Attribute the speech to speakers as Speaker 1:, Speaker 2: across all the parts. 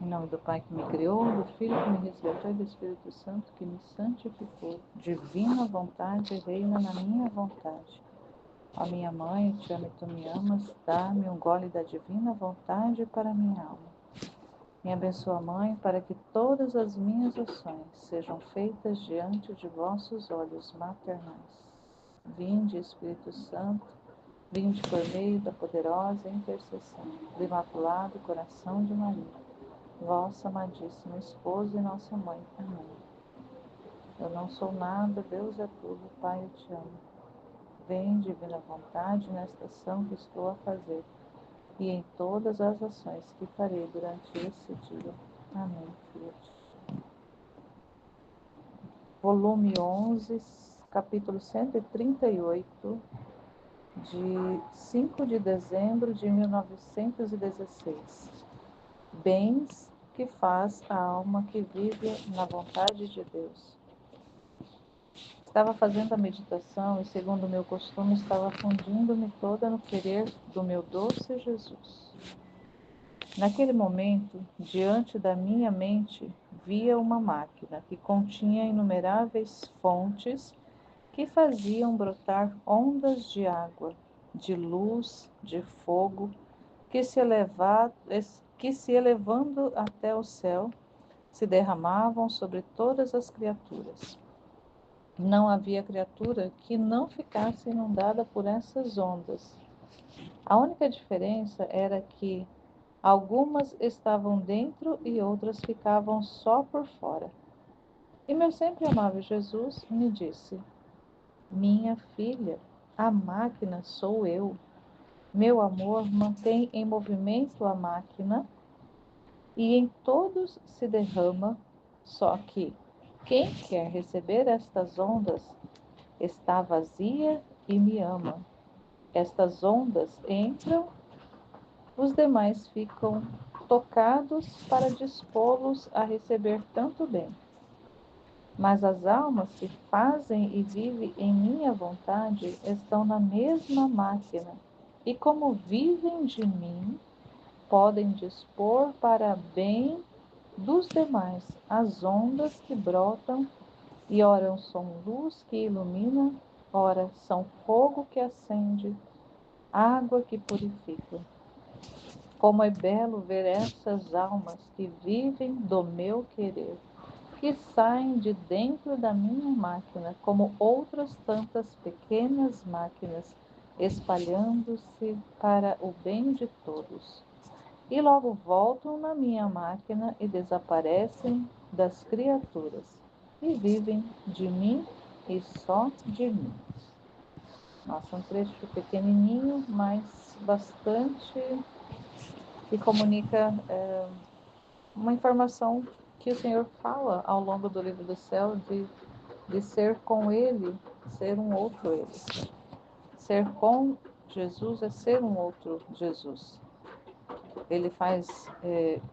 Speaker 1: Em nome do Pai que me criou, do Filho que me resgatou e do Espírito Santo que me santificou. Divina vontade reina na minha vontade. Ó minha mãe, eu te amo e tu me amas, dá-me um gole da divina vontade para minha alma. Me abençoa, Mãe, para que todas as minhas ações sejam feitas diante de vossos olhos maternais. Vinde, Espírito Santo, vinde por meio da poderosa intercessão do Imaculado Coração de Maria, vossa amadíssima esposa e nossa mãe. Amém. Eu não sou nada, Deus é tudo, Pai, eu te amo. Vem, divina vontade, nesta ação que estou a fazer e em todas as ações que farei durante esse dia. Amém, Fiat. Volume 11, capítulo 138, de 5 de dezembro de 1916. Bens que faz a alma que vive na vontade de Deus. Estava fazendo a meditação e, segundo o meu costume, estava fundindo-me toda no querer do meu doce Jesus. Naquele momento, diante da minha mente, via uma máquina que continha inumeráveis fontes que faziam brotar ondas de água, de luz, de fogo, que se elevando até o céu, se derramavam sobre todas as criaturas. Não havia criatura que não ficasse inundada por essas ondas. A única diferença era que algumas estavam dentro e outras ficavam só por fora. E meu sempre amável Jesus me disse: minha filha, a máquina sou eu. Meu amor mantém em movimento a máquina e em todos se derrama, só que quem quer receber estas ondas está vazia e me ama. Estas ondas entram, os demais ficam tocados para dispô-los a receber tanto bem. Mas as almas que fazem e vivem em minha vontade estão na mesma máquina, e como vivem de mim, podem dispor para bem dos demais as ondas que brotam, e ora são luz que ilumina, ora são fogo que acende, água que purifica. Como é belo ver essas almas que vivem do meu querer, que saem de dentro da minha máquina, como outras tantas pequenas máquinas, espalhando-se para o bem de todos. E logo voltam na minha máquina e desaparecem das criaturas, e vivem de mim e só de mim. Nossa, um trecho pequenininho, mas bastante, que comunica uma informação que o Senhor fala ao longo do livro do céu, de ser com Ele, ser um outro Ele. Ser com Jesus é ser um outro Jesus. Ele faz,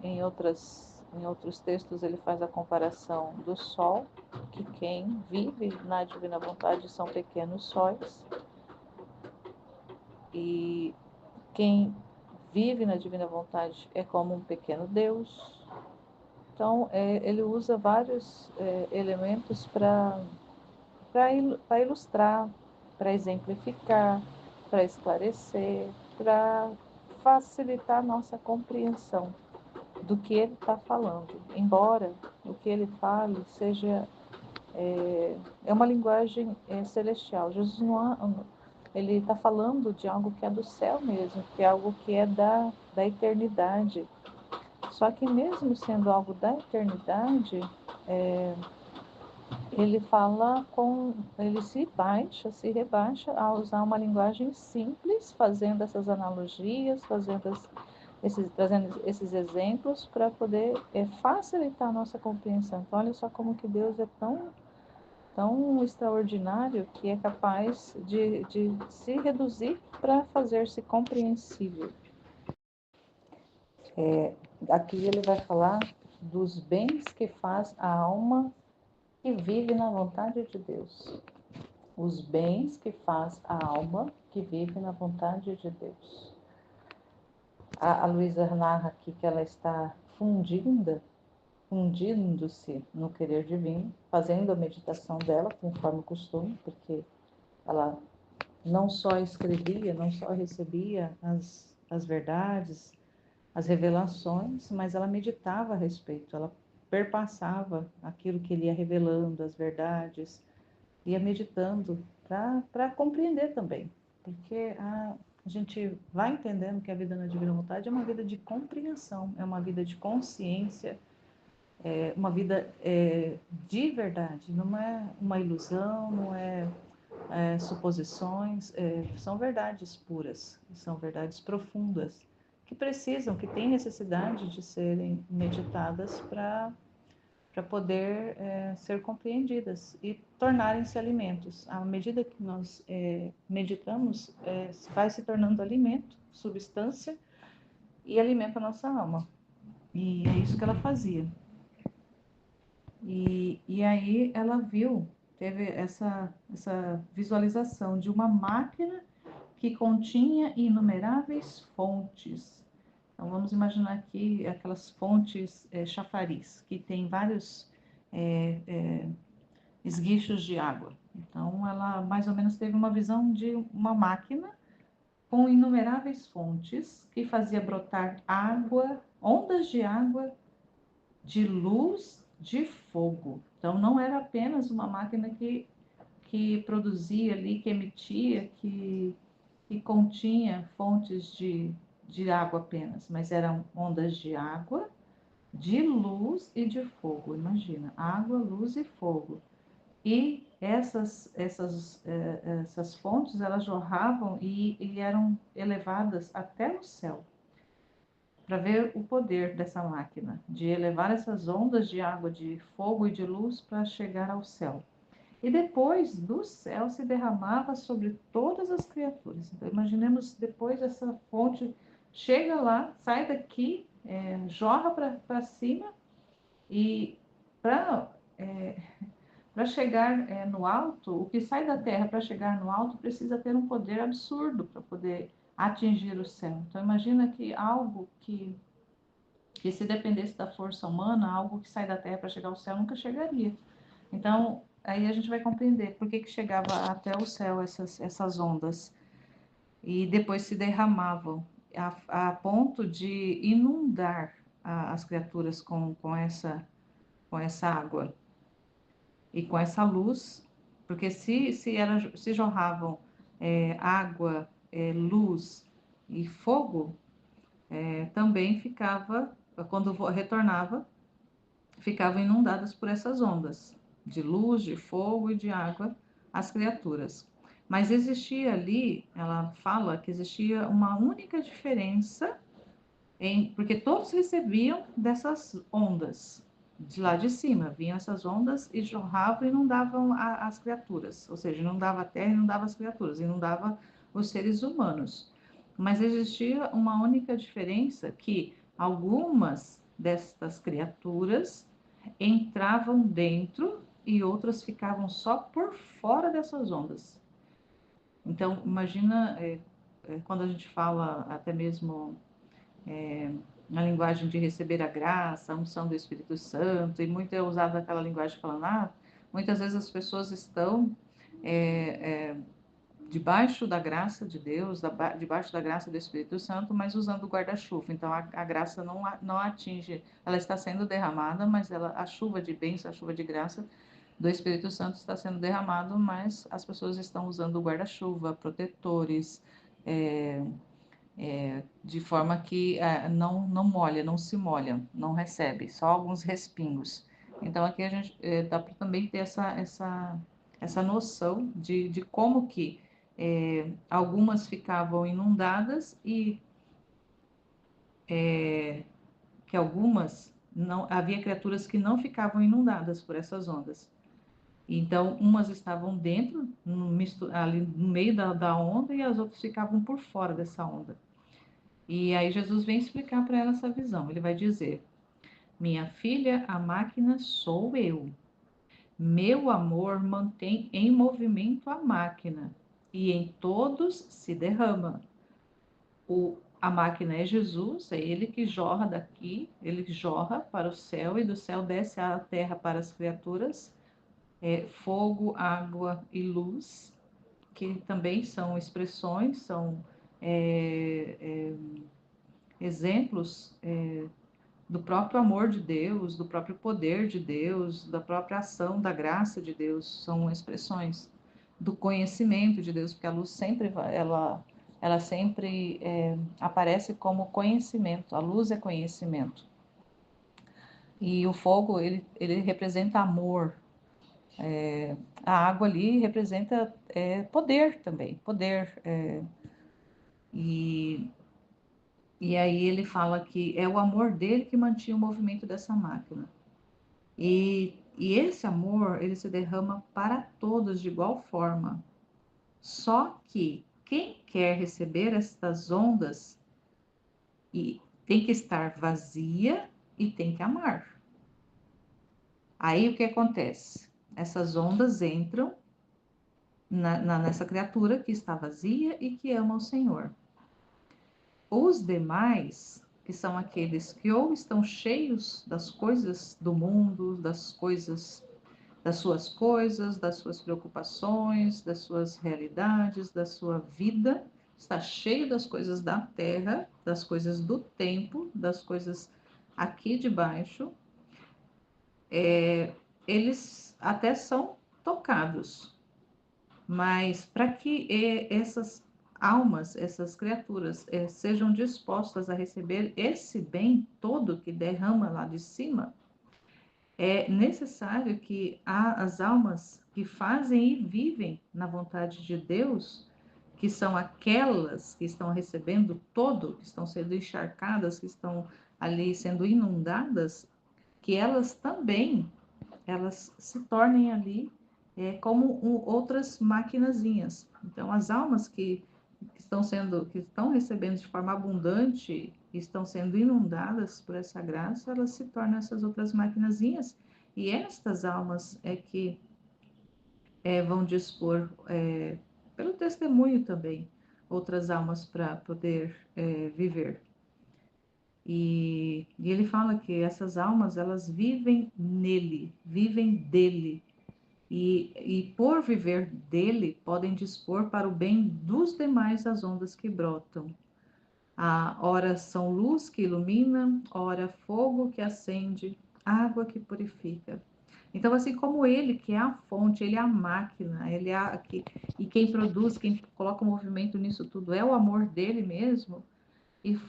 Speaker 1: em outros textos, ele faz a comparação do sol, que quem vive na divina vontade são pequenos sóis, e quem vive na divina vontade é como um pequeno Deus. Então, ele usa vários elementos para ilustrar, para exemplificar, para esclarecer, para facilitar a nossa compreensão do que ele está falando. Embora o que ele fale seja uma linguagem celestial. Jesus ele está falando de algo que é do céu mesmo, que é algo que é da eternidade. Só que mesmo sendo algo da eternidade, ele se rebaixa a usar uma linguagem simples, fazendo essas analogias, trazendo esses exemplos para poder facilitar a nossa compreensão. Então, olha só como que Deus é tão extraordinário, que é capaz de se reduzir para fazer-se compreensível. Aqui ele vai falar dos bens que faz a alma que vive na vontade de Deus. Os bens que faz a alma que vive na vontade de Deus. A Luísa narra aqui que ela está fundindo-se no querer divino, fazendo a meditação dela conforme o costume, porque ela não só escrevia, não só recebia as verdades, as revelações, mas ela meditava a respeito, ela perpassava aquilo que ele ia revelando, as verdades, ia meditando para compreender também, porque a gente vai entendendo que a vida na divina vontade é uma vida de compreensão, é uma vida de consciência, é uma vida de verdade, não é uma ilusão, não é suposições, são verdades puras, são verdades profundas, que precisam, que têm necessidade de serem meditadas para poder ser compreendidas e tornarem-se alimentos. À medida que nós meditamos, vai se tornando alimento, substância, e alimenta a nossa alma. E é isso que ela fazia. E aí ela teve essa visualização de uma máquina que continha inumeráveis fontes. Então vamos imaginar aqui aquelas fontes chafariz, que tem vários esguichos de água. Então ela mais ou menos teve uma visão de uma máquina com inumeráveis fontes que fazia brotar água, ondas de água, de luz, de fogo. Então não era apenas uma máquina que produzia ali, que emitia, que continha fontes de água apenas, mas eram ondas de água, de luz e de fogo. Imagina, água, luz e fogo. E essas fontes, elas jorravam e eram elevadas até o céu, para ver o poder dessa máquina, de elevar essas ondas de água, de fogo e de luz para chegar ao céu. E depois do céu se derramava sobre todas as criaturas. Então imaginemos, depois essa fonte chega lá, sai daqui, jorra para cima, e para chegar no alto, o que sai da terra para chegar no alto precisa ter um poder absurdo para poder atingir o céu. Então imagina que algo que se dependesse da força humana, algo que sai da terra para chegar ao céu nunca chegaria. Então aí a gente vai compreender por que chegava até o céu essas ondas e depois se derramavam a ponto de inundar as criaturas com essa água e com essa luz, porque se jorravam água, luz e fogo, também ficava, quando retornava, ficavam inundadas por essas ondas de luz, de fogo e de água, as criaturas. Mas existia ali, ela fala que existia uma única diferença, porque todos recebiam dessas ondas, de lá de cima, vinham essas ondas e jorravam e inundavam as criaturas, ou seja, inundava a terra e inundava as criaturas, inundava os seres humanos. Mas existia uma única diferença, que algumas destas criaturas entravam dentro e outras ficavam só por fora dessas ondas. Então, imagina quando a gente fala até mesmo na linguagem de receber a graça, a unção do Espírito Santo, e muito é usada aquela linguagem falando, muitas vezes as pessoas estão debaixo da graça de Deus, debaixo da graça do Espírito Santo, mas usando o guarda-chuva. Então a graça não atinge, ela está sendo derramada, mas a chuva de bênção, a chuva de graça do Espírito Santo está sendo derramado, mas as pessoas estão usando o guarda-chuva, protetores, de forma que não molha, não se molha, não recebe, só alguns respingos. Então aqui a gente dá para também ter essa noção de como que algumas ficavam inundadas e que algumas não, havia criaturas que não ficavam inundadas por essas ondas. Então, umas estavam dentro, ali no meio da onda, e as outras ficavam por fora dessa onda. E aí Jesus vem explicar para ela essa visão. Ele vai dizer: minha filha, a máquina sou eu. Meu amor mantém em movimento a máquina, e em todos se derrama. A máquina é Jesus, é ele que jorra daqui, ele jorra para o céu e do céu desce à terra para as criaturas, fogo, água e luz, que também são expressões, são exemplos do próprio amor de Deus, do próprio poder de Deus, da própria ação da graça de Deus, são expressões do conhecimento de Deus, porque a luz sempre ela sempre aparece como conhecimento, a luz é conhecimento. E o fogo, ele representa amor, a água ali representa poder também, poder. E, e aí ele fala que é o amor dele que mantinha o movimento dessa máquina. E esse amor, ele se derrama para todos de igual forma. Só que quem quer receber estas ondas tem que estar vazia e tem que amar. Aí o que acontece? Essas ondas entram nessa criatura que está vazia e que ama o Senhor. Os demais, que são aqueles que ou estão cheios das coisas do mundo, das suas coisas, das suas preocupações, das suas realidades, da sua vida, está cheio das coisas da terra, das coisas do tempo, das coisas aqui de baixo, eles até são tocados, mas para que essas almas, essas criaturas, sejam dispostas a receber esse bem todo que derrama lá de cima, é necessário que as almas que fazem e vivem na vontade de Deus, que são aquelas que estão recebendo todo, que estão sendo encharcadas, que estão ali sendo inundadas, que elas também elas se tornem ali como outras maquinazinhas. Então, as almas que estão recebendo de forma abundante, estão sendo inundadas por essa graça, elas se tornam essas outras maquinazinhas. E estas almas é que vão dispor, pelo testemunho também, outras almas para poder viver. E ele fala que essas almas, elas vivem nele, vivem dele. E por viver dele, podem dispor para o bem dos demais as ondas que brotam. Ora são luz que ilumina, ora fogo que acende, água que purifica. Então, assim como ele, que é a fonte, ele é a máquina, e quem produz, quem coloca o movimento nisso tudo é o amor dele mesmo,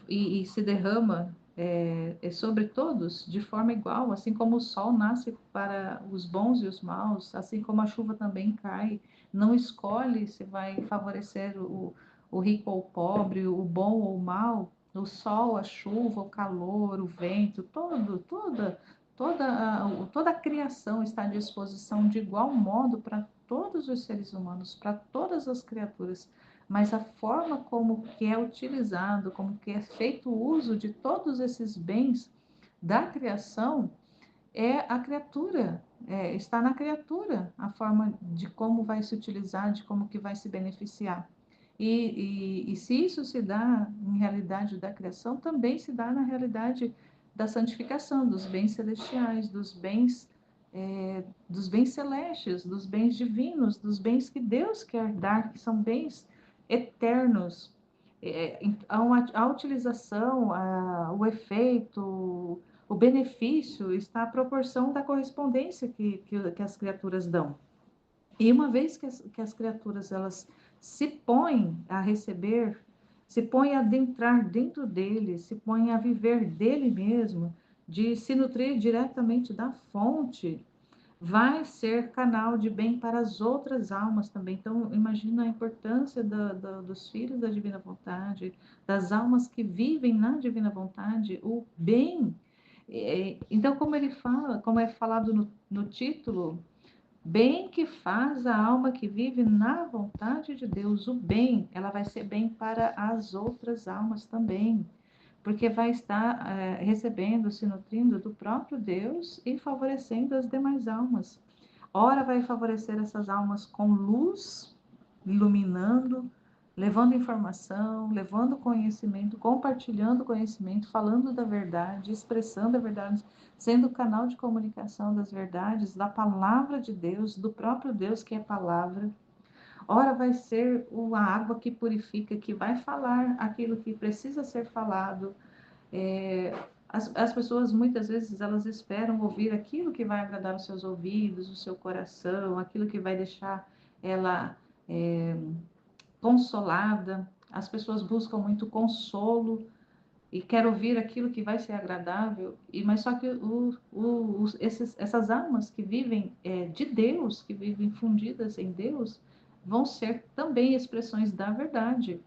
Speaker 1: e se derrama sobre todos de forma igual, assim como o sol nasce para os bons e os maus, assim como a chuva também cai, não escolhe se vai favorecer o rico ou o pobre, o bom ou o mal, o sol, a chuva, o calor, o vento, toda a criação está à disposição de igual modo para todos os seres humanos, para todas as criaturas, mas a forma como que é utilizado, como que é feito o uso de todos esses bens da criação, é a criatura, está na criatura a forma de como vai se utilizar, de como que vai se beneficiar. E se isso se dá em realidade da criação, também se dá na realidade da santificação, dos bens celestiais, dos bens celestes, dos bens divinos, dos bens que Deus quer dar, que são bens eternos. A utilização, o efeito, o benefício está à proporção da correspondência que as criaturas dão. E uma vez que as criaturas elas se põem a receber, se põem a adentrar dentro dele, se põem a viver dele mesmo, de se nutrir diretamente da fonte, vai ser canal de bem para as outras almas também. Então, imagina a importância dos filhos da divina vontade, das almas que vivem na divina vontade, o bem. Então, como ele fala, como é falado no título, bem que faz a alma que vive na vontade de Deus, o bem, ela vai ser bem para as outras almas também, porque vai estar recebendo, se nutrindo do próprio Deus e favorecendo as demais almas. Ora vai favorecer essas almas com luz, iluminando levando informação, levando conhecimento, compartilhando conhecimento, falando da verdade, expressando a verdade, sendo canal de comunicação das verdades, da palavra de Deus, do próprio Deus que é palavra. Ora vai ser a água que purifica, que vai falar aquilo que precisa ser falado. As pessoas muitas vezes elas esperam ouvir aquilo que vai agradar os seus ouvidos, o seu coração, aquilo que vai deixar ela consolada. As pessoas buscam muito consolo e querem ouvir aquilo que vai ser agradável, mas só que essas almas que vivem de Deus, que vivem fundidas em Deus, vão ser também expressões da verdade.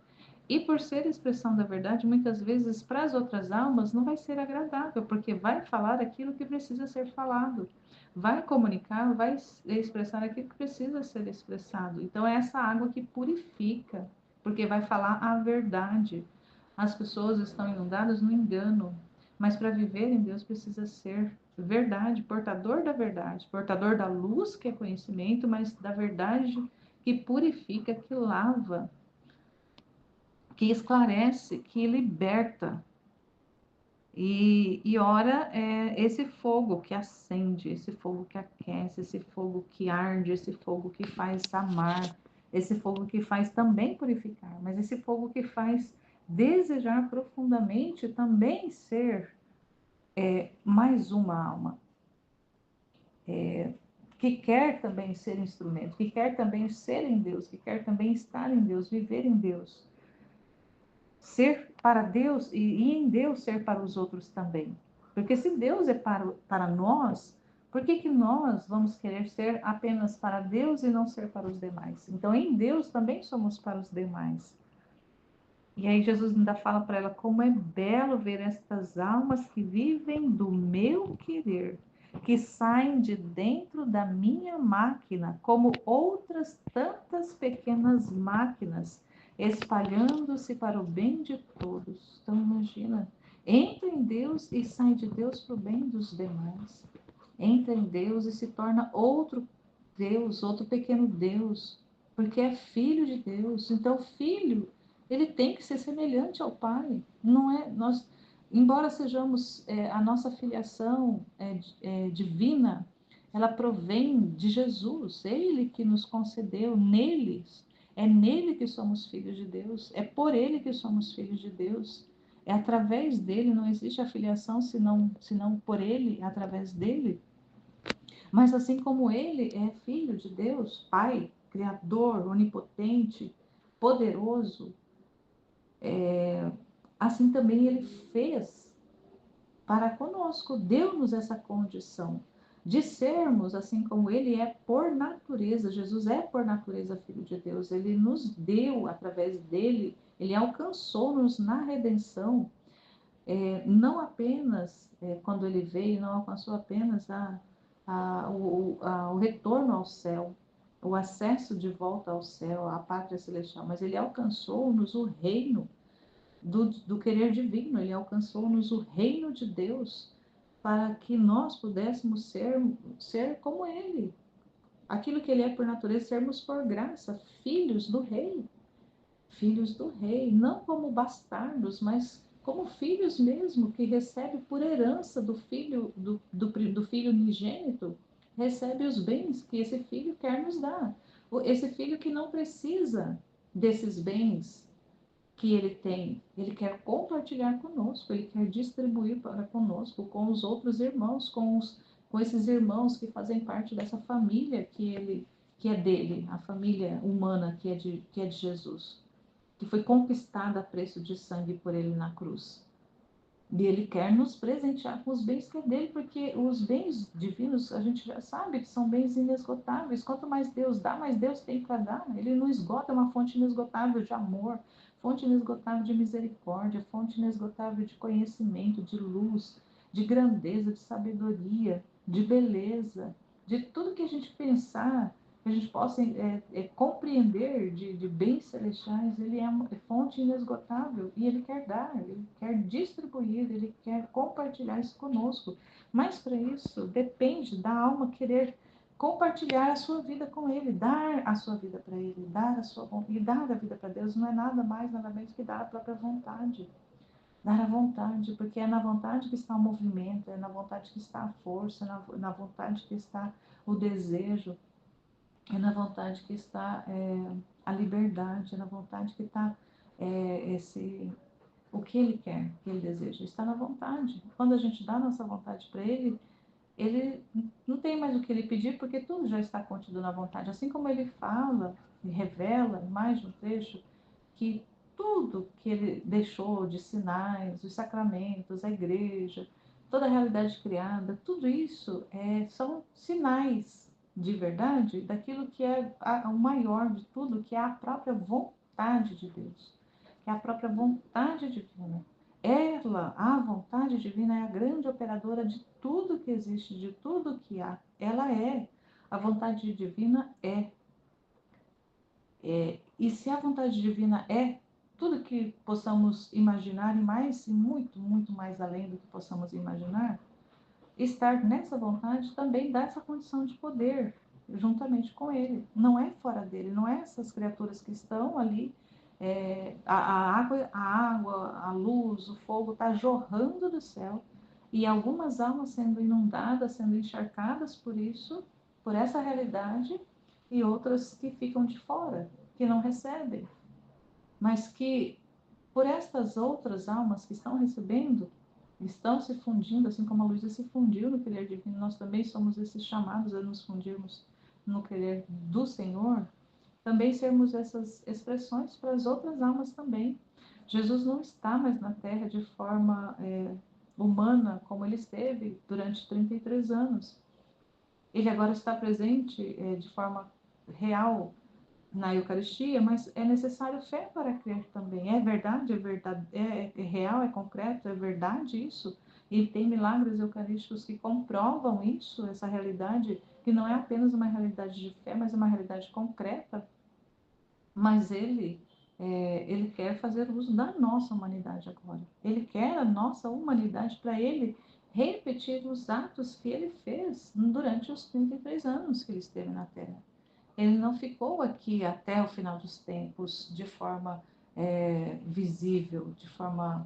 Speaker 1: E por ser expressão da verdade, muitas vezes para as outras almas não vai ser agradável, porque vai falar aquilo que precisa ser falado, vai comunicar, vai expressar aquilo que precisa ser expressado. Então é essa água que purifica, porque vai falar a verdade. As pessoas estão inundadas no engano, mas para viver em Deus precisa ser verdade, portador da luz que é conhecimento, mas da verdade que purifica, que lava, que esclarece, que liberta. E ora é esse fogo que acende, esse fogo que aquece, esse fogo que arde, esse fogo que faz amar, esse fogo que faz também purificar, mas esse fogo que faz desejar profundamente também ser mais uma alma, que quer também ser instrumento, que quer também ser em Deus, que quer também estar em Deus, viver em Deus. Ser para Deus e em Deus ser para os outros também. Porque se Deus é para nós, por que nós vamos querer ser apenas para Deus e não ser para os demais? Então, em Deus também somos para os demais. E aí Jesus ainda fala para ela como é belo ver estas almas que vivem do meu querer, que saem de dentro da minha máquina, como outras tantas pequenas máquinas, espalhando-se para o bem de todos. Então imagina, entra em Deus e sai de Deus para o bem dos demais. Entra em Deus e se torna outro Deus, outro pequeno Deus, porque é filho de Deus. Então, filho, ele tem que ser semelhante ao Pai. Não é nós, embora sejamos a nossa filiação divina, ela provém de Jesus. Ele que nos concedeu, neles. É nele que somos filhos de Deus. É por ele que somos filhos de Deus. É através dele. Não existe a filiação senão por ele, através dele. Mas assim como ele é filho de Deus, Pai, Criador, onipotente, poderoso, assim também ele fez para conosco, deu-nos essa condição de sermos assim como ele é por natureza. Jesus é por natureza filho de Deus. Ele nos deu através dele, ele alcançou-nos na redenção. Não apenas quando ele veio, não alcançou apenas o retorno ao céu, o acesso de volta ao céu, à pátria celestial, mas ele alcançou-nos o reino do querer divino, ele alcançou-nos o reino de Deus, para que nós pudéssemos ser como ele, aquilo que ele é por natureza, sermos por graça, filhos do rei, não como bastardos, mas como filhos mesmo, que recebe por herança do filho, do filho unigênito, recebe os bens que esse filho quer nos dar. Esse filho que não precisa desses bens que ele tem, ele quer compartilhar conosco, ele quer distribuir para conosco, com os outros irmãos, com esses irmãos que fazem parte dessa família que é dele, a família humana que é de Jesus, que foi conquistada a preço de sangue por ele na cruz. E ele quer nos presentear com os bens que é dele, porque os bens divinos, a gente já sabe que são bens inesgotáveis. Quanto mais Deus dá, mais Deus tem para dar. Ele não esgota, é uma fonte inesgotável de amor, fonte inesgotável de misericórdia, fonte inesgotável de conhecimento, de luz, de grandeza, de sabedoria, de beleza, de tudo que a gente pensar, que a gente possa compreender de bens celestiais. Ele é uma fonte inesgotável e ele quer dar, ele quer distribuir, ele quer compartilhar isso conosco. Mas para isso depende da alma querer compartilhar a sua vida com Ele, dar a sua vida para Ele, dar a vida para Deus não é nada mais, nada menos que dar a própria vontade. Dar a vontade, porque é na vontade que está o movimento, é na vontade que está a força, na vontade que está o desejo, é na vontade que está a liberdade, é na vontade que está o que Ele quer, o que Ele deseja, está na vontade. Quando a gente dá a nossa vontade para Ele, Ele não tem mais o que Ele pedir, porque tudo já está contido na vontade. Assim como Ele fala e revela em mais de um trecho que tudo que Ele deixou de sinais, os sacramentos, a igreja, toda a realidade criada, tudo isso são sinais de verdade daquilo que é o maior de tudo, que é a própria vontade de Deus, que é a própria vontade divina. Ela, a vontade divina, é a grande operadora de tudo que existe, de tudo que há. Ela é. A vontade divina e se a vontade divina é tudo que possamos imaginar e mais, e muito, muito mais além do que possamos imaginar, estar nessa vontade também dá essa condição de poder juntamente com Ele. Não é fora dele, não é essas criaturas que estão ali. A água, a luz, o fogo está jorrando do céu e algumas almas sendo inundadas, sendo encharcadas por isso, por essa realidade, e outras que ficam de fora, que não recebem, mas que por estas outras almas que estão recebendo, estão se fundindo, assim como a luz se fundiu no querer divino, nós também somos esses chamados a nos fundirmos no querer do Senhor, também sermos essas expressões para as outras almas também. Jesus não está mais na Terra de forma humana como ele esteve durante 33 anos. Ele agora está presente de forma real na Eucaristia, mas é necessário fé para crer também. É verdade, é real, é concreto, é verdade isso. E tem milagres eucarísticos que comprovam isso, essa realidade, que não é apenas uma realidade de fé, mas uma realidade concreta. Mas ele quer fazer uso da nossa humanidade agora. Ele quer a nossa humanidade para ele repetir os atos que ele fez durante os 33 anos que ele esteve na Terra. Ele não ficou aqui até o final dos tempos de forma visível, de forma,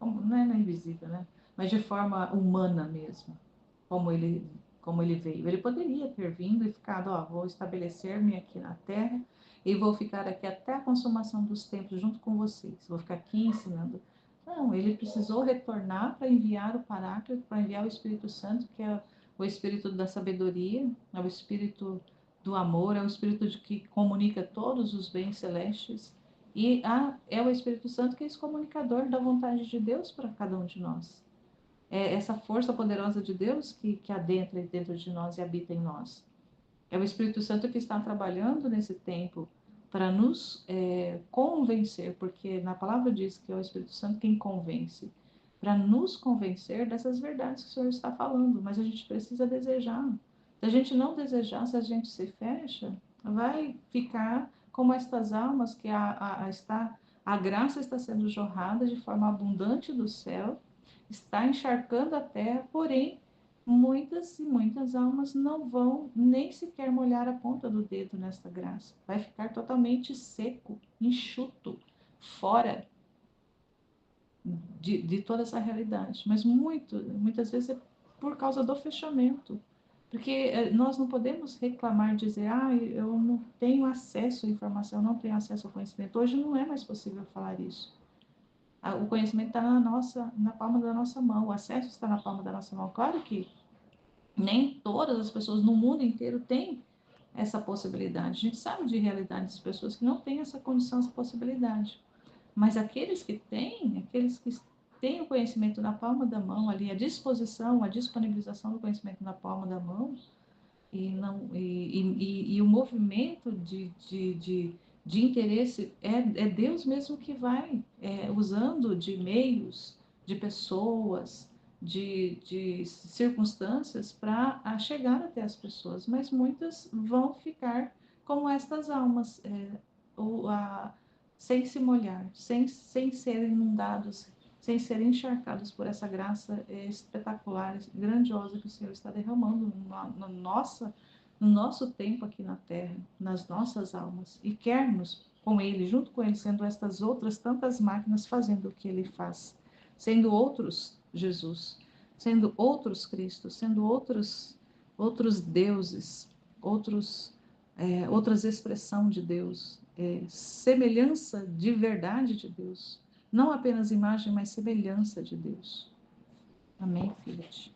Speaker 1: não é invisível, né? Mas de forma humana mesmo, como ele veio. Ele poderia ter vindo e ficado, vou estabelecer-me aqui na Terra e vou ficar aqui até a consumação dos tempos junto com vocês. Vou ficar aqui ensinando. Não, ele precisou retornar para enviar o Paráclito, para enviar o Espírito Santo, que é o Espírito da sabedoria, é o Espírito do amor, é o Espírito que comunica todos os bens celestes. E é o Espírito Santo que é esse comunicador da vontade de Deus para cada um de nós. É essa força poderosa de Deus que adentra dentro de nós e habita em nós. É o Espírito Santo que está trabalhando nesse tempo para nos convencer, porque na palavra diz que é o Espírito Santo quem convence, para nos convencer dessas verdades que o Senhor está falando, mas a gente precisa desejar. Se a gente não desejar, se a gente se fecha, vai ficar como estas almas que a graça está sendo jorrada de forma abundante do céu, está encharcando a terra, porém muitas e muitas almas não vão nem sequer molhar a ponta do dedo nesta graça. Vai ficar totalmente seco, enxuto, fora de toda essa realidade. Mas muitas vezes é por causa do fechamento. Porque nós não podemos reclamar, dizer, eu não tenho acesso à informação, eu não tenho acesso ao conhecimento. Hoje não é mais possível falar isso. O conhecimento está na palma da nossa mão, o acesso está na palma da nossa mão. Claro que nem todas as pessoas no mundo inteiro têm essa possibilidade. A gente sabe de realidades de pessoas que não têm essa condição, essa possibilidade. Mas aqueles que têm o conhecimento na palma da mão, ali, a disposição, a disponibilização do conhecimento na palma da mão, e o movimento de interesse é Deus mesmo que vai usando de meios, de pessoas, de circunstâncias para chegar até as pessoas, mas muitas vão ficar como estas almas, sem se molhar, sem serem inundados, sem serem encharcados por essa graça espetacular, grandiosa que o Senhor está derramando no nosso tempo aqui na Terra, nas nossas almas, e queremos com Ele, junto com Ele, sendo estas outras tantas máquinas fazendo o que Ele faz, sendo outros Jesus, sendo outros Cristos, sendo outros deuses, outras expressões de Deus, semelhança de verdade de Deus, não apenas imagem, mas semelhança de Deus. Amém, filhas?